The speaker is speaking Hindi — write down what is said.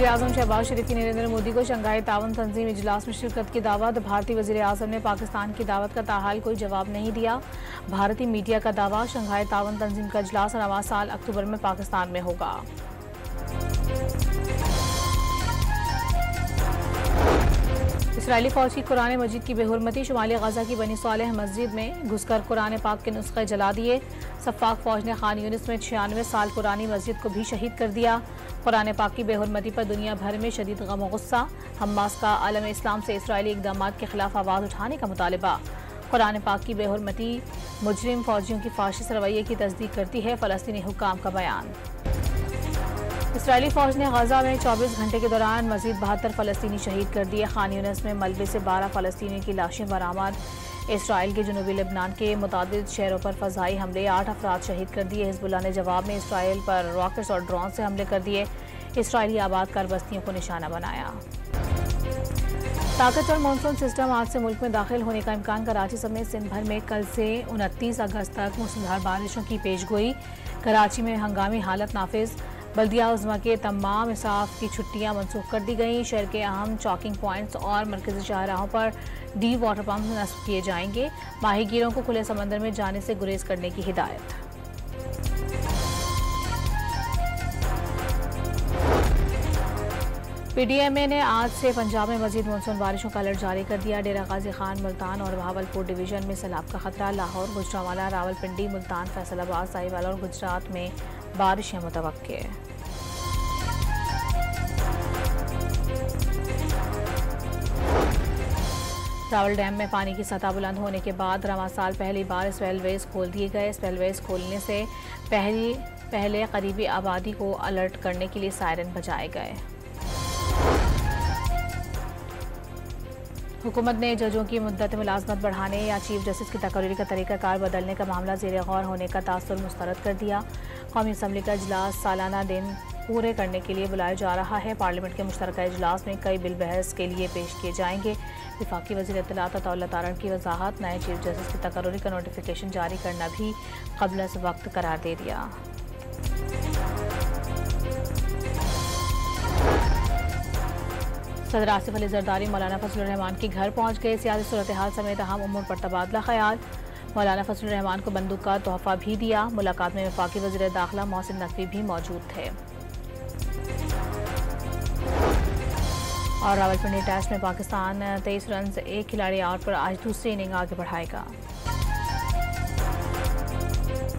वज़ीर-ए-आज़म शहबाज शरीफ की नरेंद्र मोदी को शंघाई ताउन तंजीम इजलास में शिरकत की दावत। भारतीय वज़ीर-ए-आज़म ने पाकिस्तान की दावत का ताहाल कोई जवाब नहीं दिया। भारतीय मीडिया का दावा, शंघाई ताउन तंजीम का इजलास रवां साल अक्टूबर में पाकिस्तान में होगा। इसराइली फौज की कुरान मजीद की बेहुरमती, शुमाली गजा की बनी सालेह मस्जिद में घुसकर कुरान पाक के नुस्खे जला दिए। सफ़ाक फौज ने खान यूनिस में 96 साल पुरानी मस्जिद को भी शहीद कर दिया। कुरान पाक की बेहुरमती पर दुनिया भर में शदीद गम और गुस्सा। हमास का आलम इस्लाम से इसराइली इक़दाम के खिलाफ आवाज़ उठाने का मुतालबा। कुरान पाक की बेहुरमती मुजरिम फौजियों की फाशिस्ट रवैये की तस्दीक करती है, फ़लस्तीनी हुक्काम का बयान। इसराइली फौज ने गजा में 24 घंटे के दौरान मजीद 72 फ़लस्तीनी शहीद कर दिए। खान यूनिस में मलबे से 12 फ़लस्तीनियों की लाशें बरामद। इसराइल के जनूबी लेबनान के मुतादिद शहरों पर फ़ज़ाई हमले, 8 अफराद शहीद कर दिए। हिज़्बुल्लाह ने जवाब में इसराइल पर रॉकेट्स और ड्रोन से हमले कर दिए। इसराइली आबादकार बस्तियों को निशाना बनाया। ताकतवर मानसून सिस्टम आज से मुल्क में दाखिल होने का इम्कान। कराची समेत सिंध भर में कल से 29 अगस्त तक मूसलाधार बारिशों की पेशगोई। कराची में हंगामी हालत नाफिज। बल्दिया उज़्मा के तमाम इसाफ की छुट्टियां मनसूख कर दी गई। शहर के अहम चॉकिंग पॉइंट्स और मरकजी शाहराहों पर डी वाटर पम्प नस्ब किए जाएंगे। माहीगीरों को खुले समंदर में जाने से गुरेज करने की हिदायत। PDMA ने आज से पंजाब में मजीद मानसून बारिशों का अलर्ट जारी कर दिया। डेरा गाजी खान, मुल्तान और बहावलपुर डिवीजन में सैलाब का खतरा। लाहौर, गुजरांवाला, रावलपिंडी, मुल्तान, फैसलाबाद, साहिवाल और गुजरात में बारिशें मुतवक्के। रावल डैम में पानी की सतह बुलंद होने के बाद रवां साल पहली बार स्पेलवेज खोल दिए गए। स्पेलवेज खोलने से पहले करीबी आबादी को अलर्ट करने के लिए सायरन बजाए गए। हुकूमत ने जजों की मुद्दत मुलाजमत बढ़ाने या चीफ जस्टिस की तकरीर का तरीक़ाकार बदलने का मामला ज़ेर गौर होने का तासुर मुस्तरद कर दिया। कौमी असम्बली का इजलास सालाना दिन पूरे करने के लिए बुलाया जा रहा है। पार्लियामेंट के मुश्तरका इजलास में कई बिल बहस के लिए पेश किए जाएंगे। वफाकी वज़ीर इत्तलात अताउल्लाह तारण की वजाहत, नए चीफ जस्टिस की तकरीर का नोटिफिकेशन जारी करना भी क़ब्ल अज़ वक्त करार दे दिया। सदर आसिफ अली जरदारी मौलाना फजलुर रहमान के घर पहुंच गए। सियासी सूरत हाल समेत अहम उमूर पर तबादला ख्याल। मौलाना फजलुर रहमान को बंदूक का तोहफा भी दिया। मुलाकात में वफाकी वज़ीर दाखिला मोहसिन नकवी भी मौजूद थे। और रावलपिंडी टेस्ट में पाकिस्तान 23 रन 1 खिलाड़ी आउट पर आज दूसरी इनिंग आगे बढ़ाएगा।